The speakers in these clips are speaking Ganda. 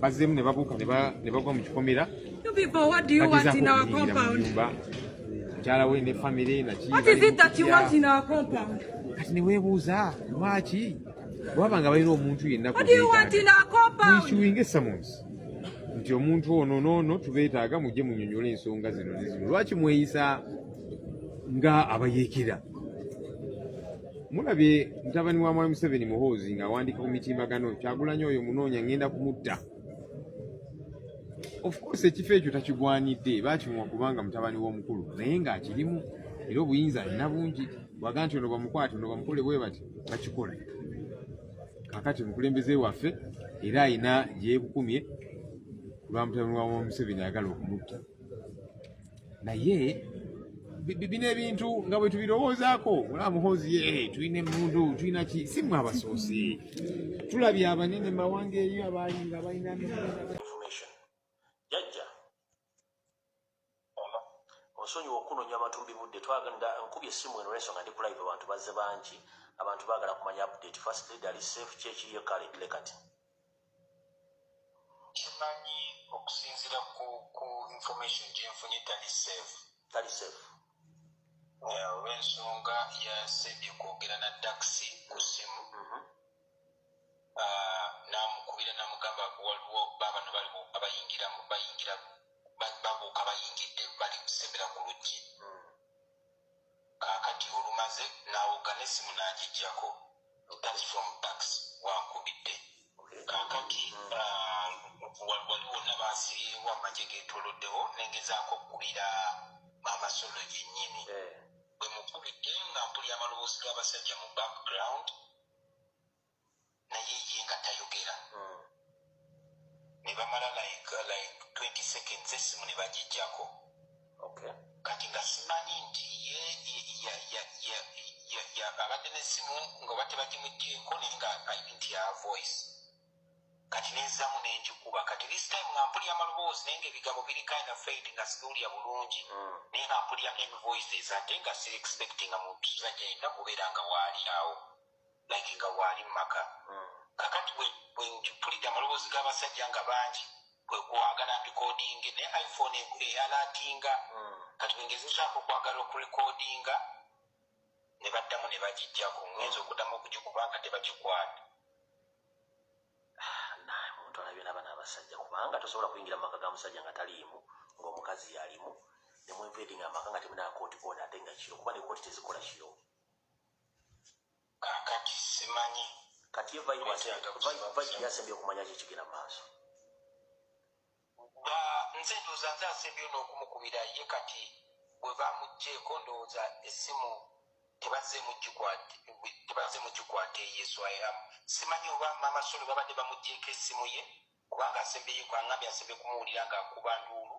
Bazemu ne babuuka ne bagwa mu kikomera. You people, what do you want in our compound? What is it that you want in our compound? Kati ne weebuuza lwaki bwabanga balina omuntu yenna What do you want in our compound? issuing summons nti omuntu ono noono tubeetaaga mujje munyonyole ensonga zino ne zino lwaki mweyisa nga abayeekera. Mulabye mutabani wa Mwami Museveni Muhoozi ng'awandiika ku mitimbagano Kyagulanyi oyo munoonya ngenda kumutta. Of course ekifo ekyo takigwanidde baakimuwa kubanga mutabani w'omukulu naye ng'akirimu era obuyinza alina bungi bwaga nti ono bamukwate ono bamukole bwe bati bakikola. Kakati mukulembeze waffe era ayina gyebukumye lwa mutabani wa Mwami Museveni ayagala okumutta. Naye bino ebintu nga bwe tubirowoozaako mulaba Muhoozi tulina emmundu tulina ki si mmwe abasoose tulabye abanene mawanga eyo abaali nga balina information jajja onsonyi wokunonya amatumbi budde twaganda nkubye essimu eno n'ensonga ndi live abantu bazze bangi abantu baagala kumanya update first leader ali safe ki ekiriyo currently kati kimanyi okusinziira ku information gyenfunye tali safe olw'ensonga yasembye kwogera na taxi ku ssimu n'amukubira n'amugamba waliwo babano baliwo bayingira babuuka bayingidde bali kusembera ku luggi kaakati olumaze n'awuga n'essimu n'agijjako that's from taxi wankubidde kaakati waliwo n'abaasiriyewo amagye geetoloddewo nengezaako okukubira amasolo yennyini bwe mukubidde nga mpulira amaloboozi g'abasajja mu background naye ye nga tayogera ne bamala like 20 seconds essimu ne bagijjako kati nga simanyi nti abadde n'essimu nga oba tebagimuggyeko naye nga I didn't hear her voice kati nezzamu n'engikuba kati this time nga mpulira amaloboozi naye ng'ebigambo biri kind of fade nga siwulira bulungi naye nga mpulira voices ate nga siri expecting nga muntu sajja yenna kubeera nga waali awo like nga waali mu maka kakati bwe mpulidde amaloboozi g'abasajja nga bangi kwe kwagala ndikodinge ne iPhone eyalatinga kati bwengezezaako kwagala okurekodinga ne baddamu ne bagijjako ngenza okuddamu okugikuba nga tebagikwata omuntu alabye n'abaana abasajja kubanga tosobola kuyingira mu maka ga musajja nga taliimu ng'omukazi yalimu ne mwinvading amaka nga temuna kooti koona ate nga kiro kuba ne kooti tezikola kiro kakati simanyi kati ye vaidi yasembye okumanya ki ekigenda mu maaso nze ndowooza nze asembye n'okumukubira ye kati bwe bamugjeeko ndowooza essimu tebazze mugikwate yeswayiramu simanyi oba amasolo babadde bamugjeeko essimu ye kubanga asembeye kwangambye asembye kumuwulira ng'akuba nduulu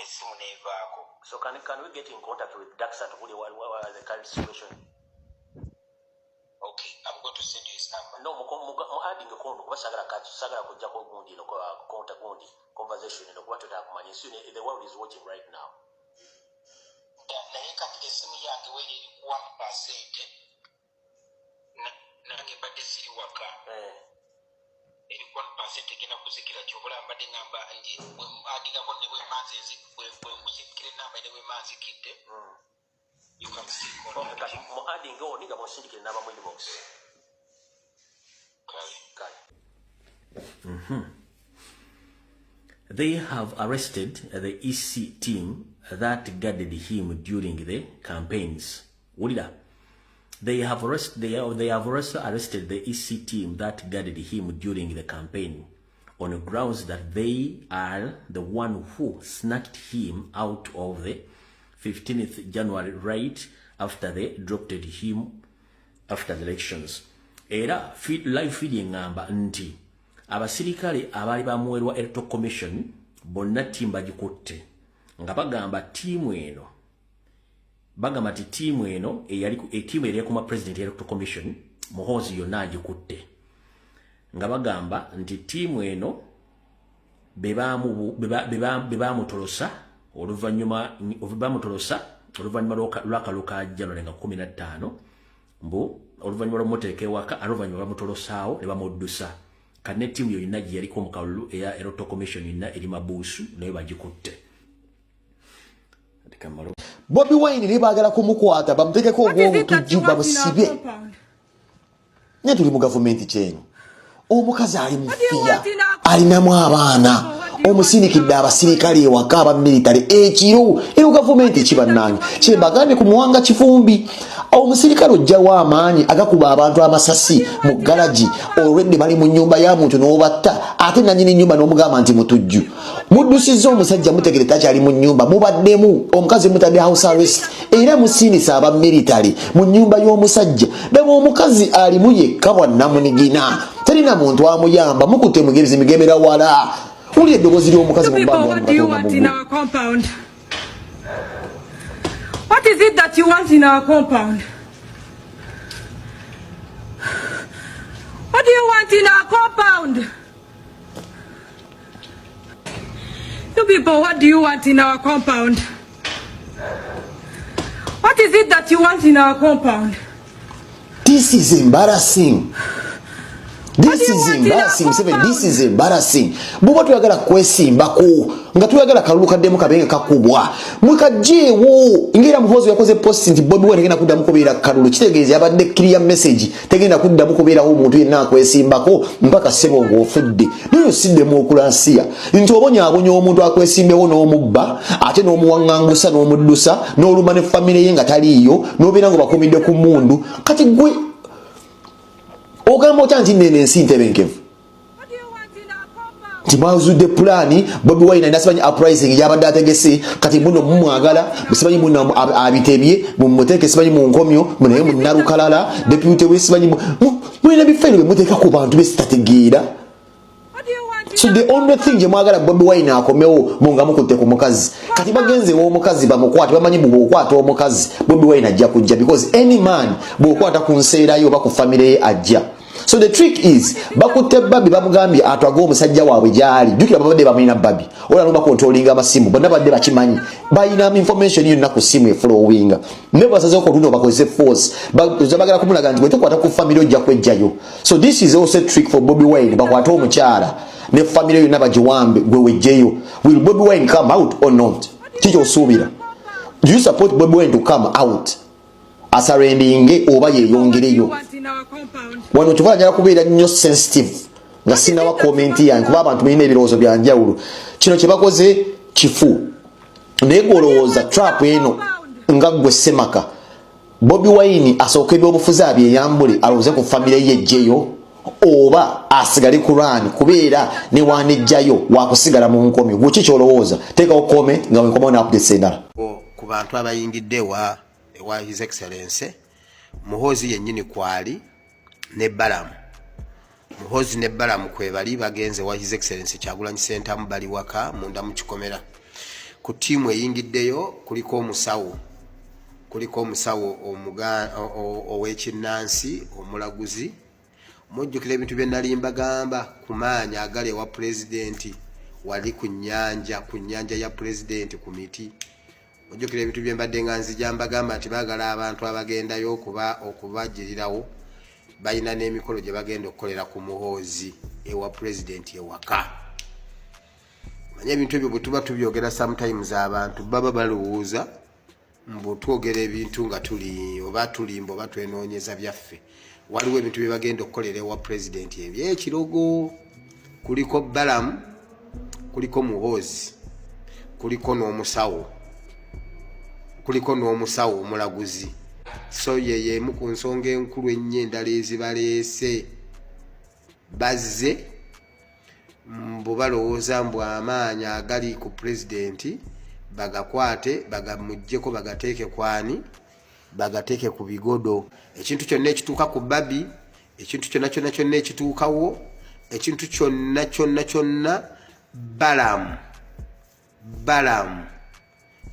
essimu neevaako. So can we get in contact with Daxa to put the current situation? Okay, I'm going to send you his number. No, adding a call, sagara kujako gundi no contact gundi conversation no what to kumanya. The world is watching right now. Naye kati essimu yange we eri 1% nange mbadde siri waka eri 1% egenda kuzikira kyobula mbadde ngamba adigako ne bwemuzikira enamba ne bwemanzikidde you can see kati mu adding on nga musindikire namba mu inbox They have arrested the EC team that guarded him during the campaigns. They have also arrested the EC team that guarded him during the campaign on grounds that they are the one who snatched him out of the 15th January right after they dropped him after the elections. Era live feeding ngamba nti abasirikale abali bamuwerwa Electoral Commission bonna timba gikutte nga bagamba tiimu eno bagamba ti tiimu eno tiimu eri kuma president Electoral Commission Muhoozi yonna agikutte nga bagamba nti tiimu eno bebamutolosa oluvannyuma lw'akalulu ka January nga 15 mbu oluvannyuma lw'omuteeka ewaka oluvannyuma bamutolosaawo ne bamuddusa kane team yonna gye yaliko mu kalulu eya electoral commission yonna eri mabuusu naye bagikutte. Bobi Wine ne baagala kumukwata bamutekeko ogw'omu tujju bamusibe. Ne tuli mu gavumenti kyeno. Omukazi ali mu fiya alinamu abaana omusinikidde abasirikale ewaka aba military ekiro eno gavumenti kibannange kyembagane ku muwanga Kifumbi omusirikale ojjawo amaanyi agakuba abantu amasasi mu galaji olwedde bali mu nnyumba ya muntu n'obatta ate nannyini nnyumba n'omugamba nti mutujju muddusizza omusajja mutegere takyali mu nnyumba mubaddemu omukazi mutadde house arrest era musinisa aba military mu nnyumba y'omusajja daba omukazi alimu yekka bwannamunigina terina muntu amuyamba mukutte mugezi migemera wala uli eddoboozi ly'omukazi mu bbanga What do you want in our compound? What is it that you want in our compound? What do you want in our compound? You people, what do you want in our compound? What is it that you want in our compound? This is embarrassing. This is embarrassing. This is embarrassing. Buba tuyagala kwesimbako nga tuyagala kaluluka demu kabenga kakubwa mwikajewo ingira muhozo yakoze post nti Bobi Wine ngena kuddamu kubeera kalulu kitegeeza yabadde clear message tegenda kuddamu kubeera ho omuntu yenna akwesimbako mpaka sebo ng'ofudde niyo sidde mu okulansiya nti obonyaabonye omuntu akwesimbewo n'omubba ate n'omuwaŋŋangusa n'omuddusa n'oluma ne famire ye nga taliiyo n'obeera ngo bakumidde ku mundu kati gwe ogamba otya nti nene ensi ntebenkevu timazudde pulani Bobi Wine ndasibanyi uprising yabadde ategese kati muno mumwagala musibanyi muno abitebye mumuteeke sibanyi mu nkomyo munaye munnalukalala deputy we sibanyi mulina bifeero bemuteka ku bantu besitategeera. So the only thing je mwagala Bobi Wine akomewo munga mukutte ku mukazi kati bagenze wo omukazi bamukwate bamanyi bw'okwata omukazi Bobi Wine ajja kujja because any man bw'okwata ku nseerayo oba ku famire ye ajja. So the trick is bakutte Babi bamugambye atwaga omusajja waabwe gyali jukira babadde bamulina Babi ola no bakontrolinga amasimu bonna badde bakimanyi bayina information yonna ku simu eflowinga ne basaze ko luno bakozese force bagala kumulaga nti bwetekwata ku family ojja kwejjayo. So this is also a trick for Bobi Wine bakwata omukyala ne family yonna bagiwambe gwe wejjeyo. Will Bobi Wine come out or not? Kicho osuubira. Do you support Bobi Wine to come out asarendinge oba yeyongereyo? Wano tuvala njala kubeera nnyo sensitive nga sinawa komenti yange kuba abantu balina ebirowoozo bya njawulo. Kino kye bakoze kifu naye golowooza trap eno nga gwe Semaka Bobi Wine asooka ebyobufuzi abyeyambule alowooze ku famire ye ejjeyo oba asigale ku run kubeera ne wanejjayo wakusigala mu nkomyo gwe kikyolowooza teekawo comment nga wenkomawo ne updates endala ku bantu abayingidde wa His Excellency Muhoozi yennyini kwali ne Balamu Muhoozi ne Balamu kwe bali bagenze wa His Excellency Kyagulanyi Ssentamu bali waka munda mu kikomera ku tiimu eyingiddeyo kuliko omusawo ow'ekinnansi omulaguzi mujjukira ebintu bye nali mbagamba ku maanyi agale wa pulezidenti wali ku nnyanja ya pulezidenti ku miti mujjukira ebintu bye mbadde nga nzija mbagamba nti baagala abantu abagendayo okubajjirirawo balina n'emikolo gye bagenda okukolera ku Muhoozi ewa pulezidenti ewaka. Manya ebintu ebyo bwe tuba tubyogera sometimes abantu baba balowooza mbu twogera ebintu nga tulimba oba twenoonyeza byaffe. Waliwo ebintu bye bagenda okukolera ewa pulezidenti ebyekirogo. Kuliko Balamu, kuliko Muhoozi, kuliko n'omusawo omulaguzi. So yeyemu ku nsonga enkulu ennyo endala ezibaleese bazze mbu balowooza mbu amaanyi agali ku pulezidenti bagakwate bagamuggyeko bagateeke kwani bagateeke ku bigodo. Ekintu kyonna ekituuka ku Babi, ekintu kyonna ekituukawo, ekintu kyonna Balamu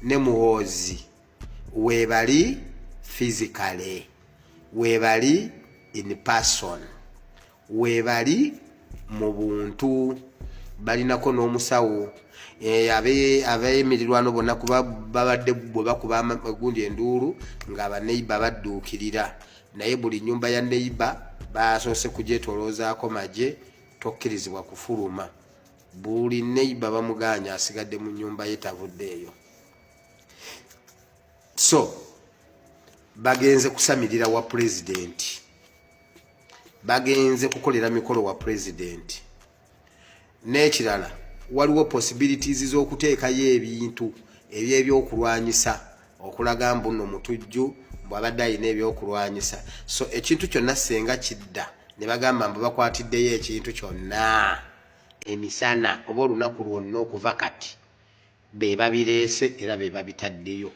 ne Muhoozi weebali physically, weebali in person, weebali mu buntu. Balinako n'omusawo abeemirirwano bonna kuba babadde bwe bakuba gundi enduulu nga abaneiba badduukirira naye buli nnyumba ya neiba basoose kugyetoloozaako magye tokkirizibwa kufuluma. Buli neighbor bamuganya asigadde mu nyumba ye tavuddeeyo. So bagenze kusamirira wa president, bagenze kukolera mikolo wa president. N'ekirala waliwo possibilities z'okuteekayo ebintu eby'ebyokulwanyisa okulaga mbuno mutujju bw'abadde alina ebyokulwanyisa. So ekintu kyonna senga kidda ne bagamba mbu bakwatiddeyo ekintu kyonna emisana oba olunaku lwonna okuva kati be babireese era be babitaddeyo.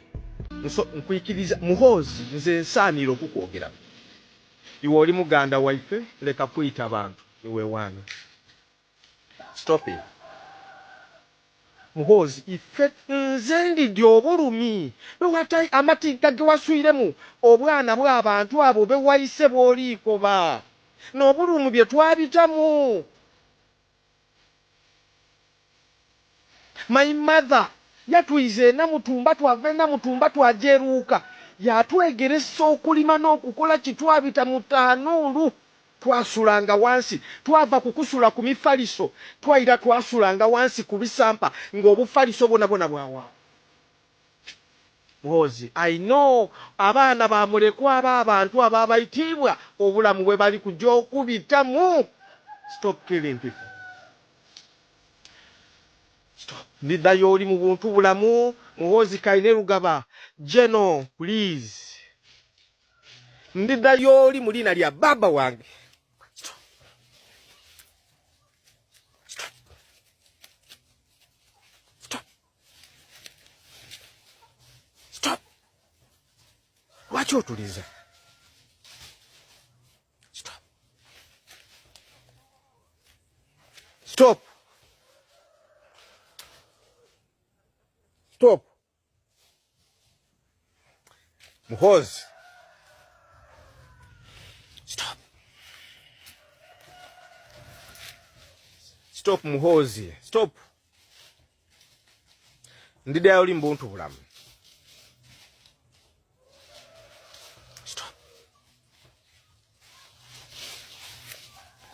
Nkwikiriza Muhoozi nze nsaanira okukwogera. Iwe oli muganda waife, leka kuyita abantu iwe wana. Stop it. Muhoozi ife nze ndidde obulumi bewata amatinka ge waswiremu obwana bw'abantu abo be wayise bw'oliiko ba n'obulumu bye twabitamu. My mother yatwize Namutumba twave Namutumba twajeruuka yatwegeresa okulima n'okukola kitwabita mu ttanuulu. Twasulanga wansi twava kukusula ku mifaliso twaira twasulanga wansi ku bisampa ng'obufaliso bona bwawa. Muhoozi I know abaana bamulekwa abantu ababayitibwa obulamu bwe bali kujja okubitamu. Stop killing people. Stop. Ndiddayo oli mu buntu bulamu. Muhoozi Kainerugaba General please. Ndiddayo oli mu liina lya baba wange. Lwaki otuliza? Stop. Stop. Stop. Muhoozi. Stop. Stop Muhoozi. Stop. Ndiddayo oli mu buntu bulamu.